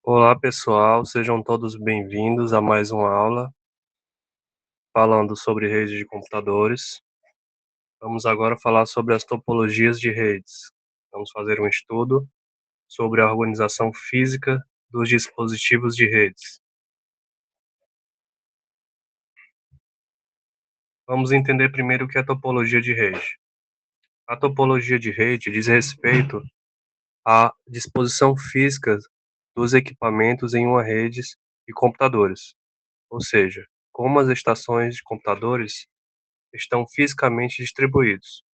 Olá pessoal, sejam todos bem-vindos a mais uma aula falando sobre redes de computadores. Vamos agora falar sobre as topologias de redes. Vamos fazer um estudo sobre a organização física dos dispositivos de redes. Vamos entender primeiro o que é topologia de rede. A topologia de rede diz respeito à disposição física dos equipamentos em uma rede de computadores, ou seja, como as estações de computadores estão fisicamente distribuídos.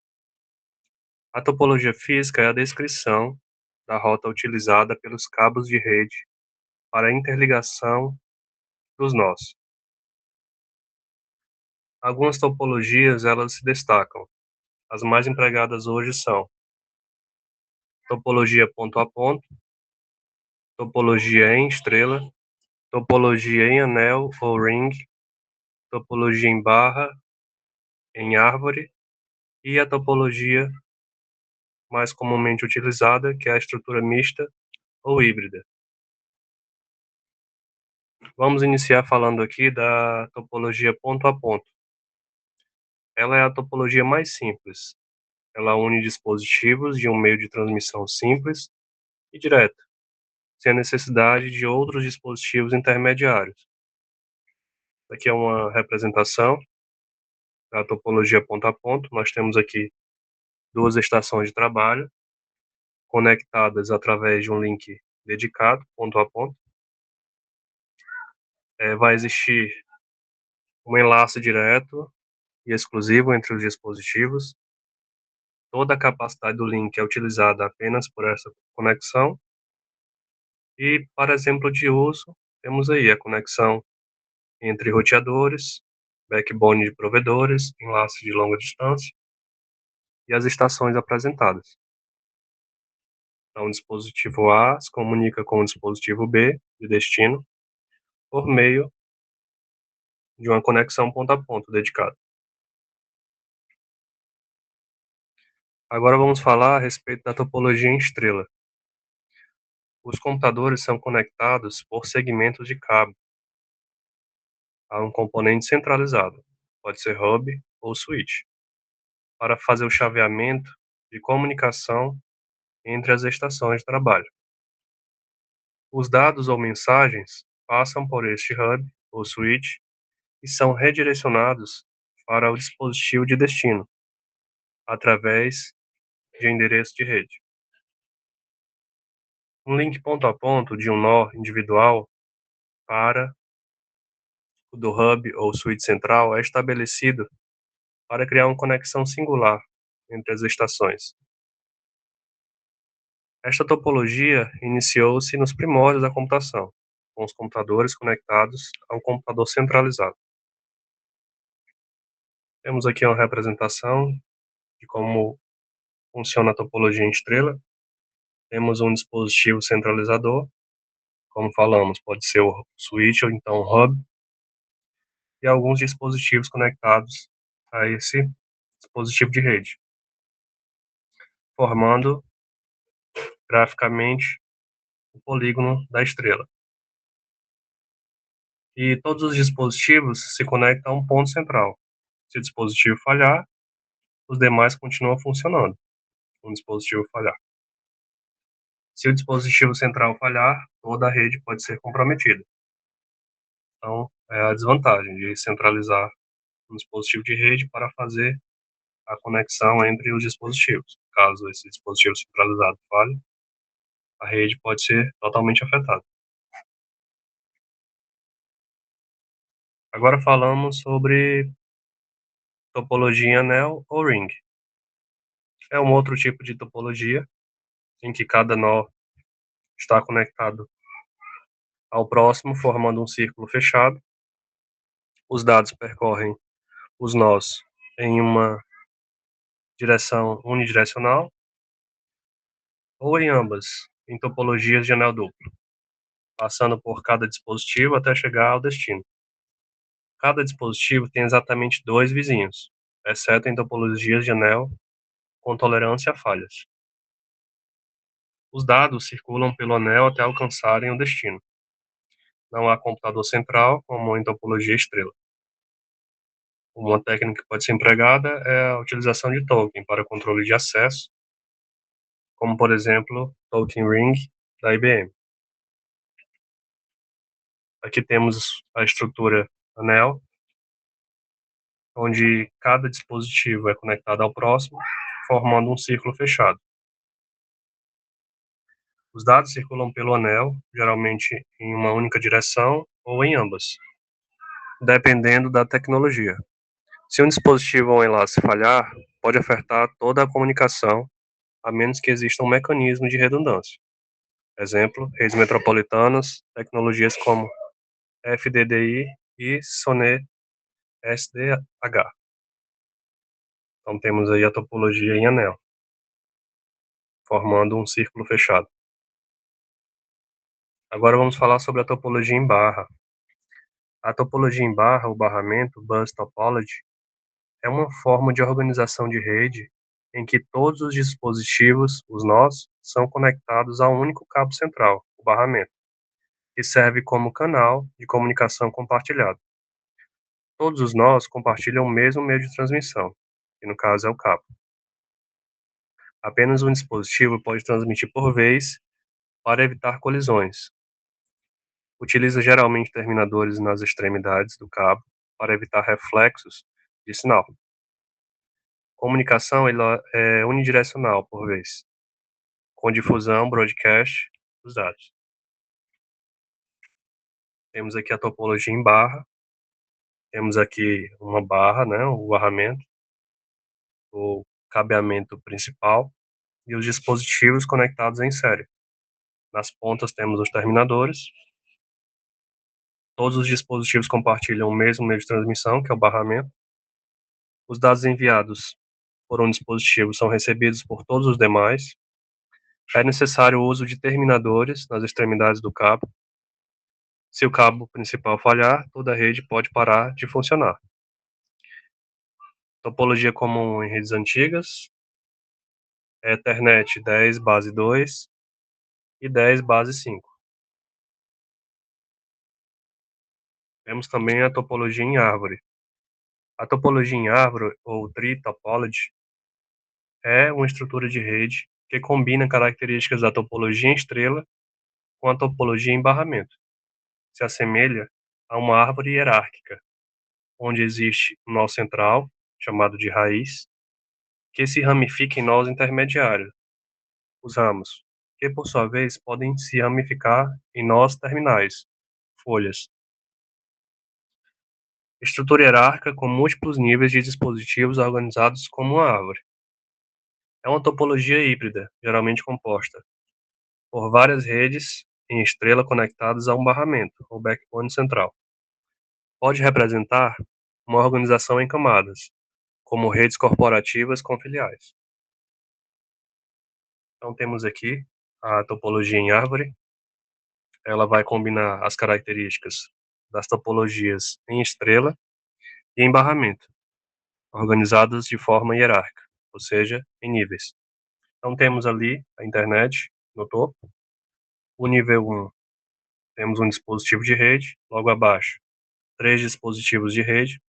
A topologia física é a descrição da rota utilizada pelos cabos de rede para a interligação dos nós. Algumas topologias elas se destacam. As mais empregadas hoje são topologia ponto a ponto, topologia em estrela, topologia em anel ou ring, topologia em barra, em árvore e a topologia mais comumente utilizada, que é a estrutura mista ou híbrida. Vamos iniciar falando aqui da topologia ponto a ponto. Ela é a topologia mais simples. Ela une dispositivos de um meio de transmissão simples e direto, sem a necessidade de outros dispositivos intermediários. Aqui é uma representação da topologia ponto a ponto. Nós temos aqui duas estações de trabalho conectadas através de um link dedicado, ponto a ponto. Vai existir um enlace direto e exclusivo entre os dispositivos. Toda a capacidade do link é utilizada apenas por essa conexão. E, para exemplo de uso, temos aí a conexão entre roteadores, backbone de provedores, enlace de longa distância e as estações apresentadas. Então, o dispositivo A se comunica com o dispositivo B de destino por meio de uma conexão ponto a ponto dedicada. Agora vamos falar a respeito da topologia em estrela. Os computadores são conectados por segmentos de cabo a um componente centralizado, pode ser hub ou switch, para fazer o chaveamento de comunicação entre as estações de trabalho. Os dados ou mensagens passam por este hub ou switch e são redirecionados para o dispositivo de destino, através de endereço de rede. Um link ponto a ponto de um nó individual para o do hub ou switch central é estabelecido para criar uma conexão singular entre as estações. Esta topologia iniciou-se nos primórdios da computação, com os computadores conectados a um computador centralizado. Temos aqui uma representação de como funciona a topologia em estrela. Temos um dispositivo centralizador, como falamos, pode ser o switch ou então o hub, e alguns dispositivos conectados a esse dispositivo de rede, formando graficamente o polígono da estrela. E todos os dispositivos se conectam a um ponto central. Se o dispositivo falhar, os demais continuam funcionando. Se o dispositivo falhar. Se o dispositivo central falhar, toda a rede pode ser comprometida. Então, é a desvantagem de centralizar um dispositivo de rede para fazer a conexão entre os dispositivos. Caso esse dispositivo centralizado falhe, a rede pode ser totalmente afetada. Agora falamos sobre topologia em anel ou ring. É um outro tipo de topologia em que cada nó está conectado ao próximo, formando um círculo fechado. Os dados percorrem os nós em uma direção unidirecional ou em ambas, em topologias de anel duplo, passando por cada dispositivo até chegar ao destino. Cada dispositivo tem exatamente dois vizinhos, exceto em topologias de anel com tolerância a falhas. Os dados circulam pelo anel até alcançarem o destino. Não há computador central, como em topologia estrela. Uma técnica que pode ser empregada é a utilização de token para controle de acesso, como, por exemplo, Token Ring da IBM. Aqui temos a estrutura anel, onde cada dispositivo é conectado ao próximo, formando um círculo fechado. Os dados circulam pelo anel, geralmente em uma única direção ou em ambas, dependendo da tecnologia. Se um dispositivo ou um enlace falhar, pode afetar toda a comunicação, a menos que exista um mecanismo de redundância. Exemplo, redes metropolitanas, tecnologias como FDDI e SONET SDH. Então temos aí a topologia em anel, formando um círculo fechado. Agora vamos falar sobre a topologia em barra. A topologia em barra, ou barramento, bus topology, é uma forma de organização de rede em que todos os dispositivos, os nós, são conectados a um único cabo central, o barramento, que serve como canal de comunicação compartilhado. Todos os nós compartilham o mesmo meio de transmissão, que no caso é o cabo. Apenas um dispositivo pode transmitir por vez para evitar colisões. Utiliza geralmente terminadores nas extremidades do cabo para evitar reflexos de sinal. Comunicação ela é unidirecional por vez, com difusão broadcast dos dados. Temos aqui a topologia em barra, temos aqui uma barra, né, o barramento, o cabeamento principal e os dispositivos conectados em série. Nas pontas temos os terminadores. Todos os dispositivos compartilham o mesmo meio de transmissão, que é o barramento. Os dados enviados por um dispositivo são recebidos por todos os demais. É necessário o uso de terminadores nas extremidades do cabo. Se o cabo principal falhar, toda a rede pode parar de funcionar. Topologia comum em redes antigas é Ethernet 10 base 2 e 10 base 5. Temos também a topologia em árvore. A topologia em árvore, ou tree topology, é uma estrutura de rede que combina características da topologia em estrela com a topologia em barramento. Se assemelha a uma árvore hierárquica, onde existe um nó central, chamado de raiz, que se ramifica em nós intermediários, os ramos, que por sua vez podem se ramificar em nós terminais, folhas. Estrutura hierárquica com múltiplos níveis de dispositivos organizados como uma árvore. É uma topologia híbrida, geralmente composta por várias redes em estrela conectadas a um barramento, ou backbone central. Pode representar uma organização em camadas, como redes corporativas com filiais. Então temos aqui a topologia em árvore. Ela vai combinar as características das topologias em estrela e em barramento, organizadas de forma hierárquica, ou seja, em níveis. Então temos ali a internet no topo. O nível 1, temos um dispositivo de rede, logo abaixo 3 dispositivos de rede,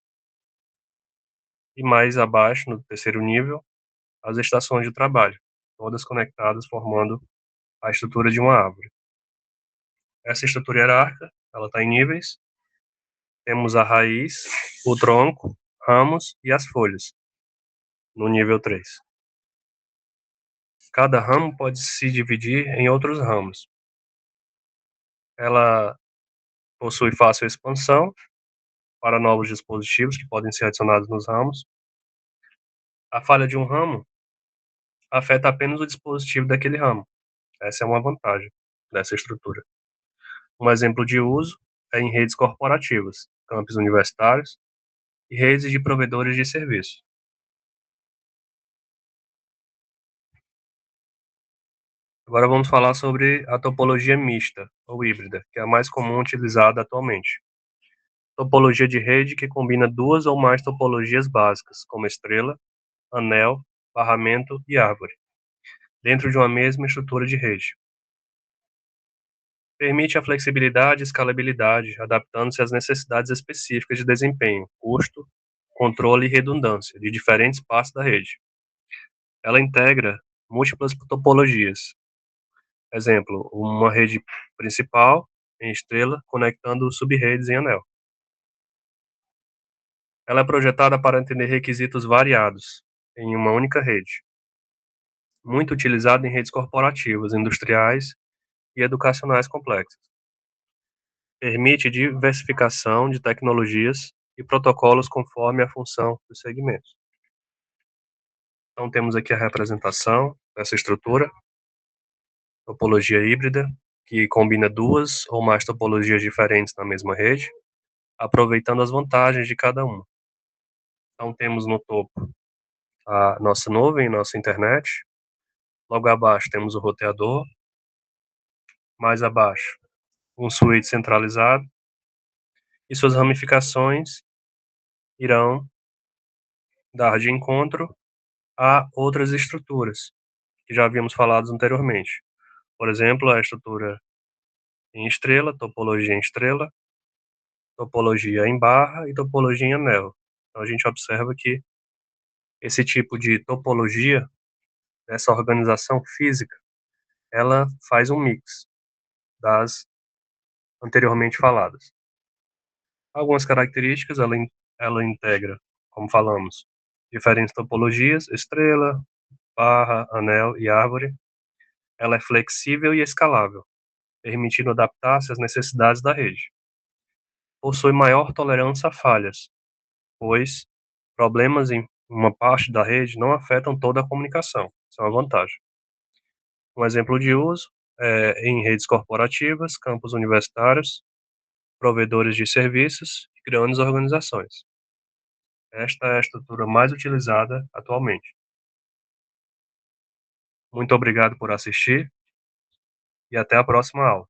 e mais abaixo, no terceiro nível, as estações de trabalho, todas conectadas formando a estrutura de uma árvore. Essa estrutura hierárquica, ela está em níveis. Temos a raiz, o tronco, ramos e as folhas, no nível 3. Cada ramo pode se dividir em outros ramos. Ela possui fácil expansão para novos dispositivos que podem ser adicionados nos ramos. A falha de um ramo afeta apenas o dispositivo daquele ramo. Essa é uma vantagem dessa estrutura. Um exemplo de uso é em redes corporativas, campos universitários e redes de provedores de serviço. Agora vamos falar sobre a topologia mista, ou híbrida, que é a mais comum utilizada atualmente. Topologia de rede que combina duas ou mais topologias básicas, como estrela, anel, barramento e árvore. dentro de uma mesma estrutura de rede. Permite a flexibilidade e escalabilidade, adaptando-se às necessidades específicas de desempenho, custo, controle e redundância de diferentes partes da rede. Ela integra múltiplas topologias. Exemplo, uma rede principal em estrela conectando subredes em anel. Ela é projetada para atender requisitos variados em uma única rede, muito utilizada em redes corporativas, industriais e educacionais complexas. Permite diversificação de tecnologias e protocolos conforme a função dos segmentos. Então, temos aqui a representação dessa estrutura, topologia híbrida, que combina duas ou mais topologias diferentes na mesma rede, aproveitando as vantagens de cada uma. Então, temos no topo a nossa nuvem, nossa internet. Logo abaixo temos o roteador. Mais abaixo, um switch centralizado. E suas ramificações irão dar de encontro a outras estruturas que já havíamos falado anteriormente. Por exemplo, a estrutura em estrela, topologia em estrela, topologia em barra e topologia em anel. Então, a gente observa que esse tipo de topologia, essa organização física, ela faz um mix das anteriormente faladas. Algumas características, ela integra, como falamos, diferentes topologias, estrela, barra, anel e árvore. Ela é flexível e escalável, permitindo adaptar-se às necessidades da rede. Possui maior tolerância a falhas, pois problemas em uma parte da rede não afetam toda a comunicação. Isso é uma vantagem. Um exemplo de uso é em redes corporativas, campos universitários, provedores de serviços e grandes organizações. Esta é a estrutura mais utilizada atualmente. Muito obrigado por assistir e até a próxima aula.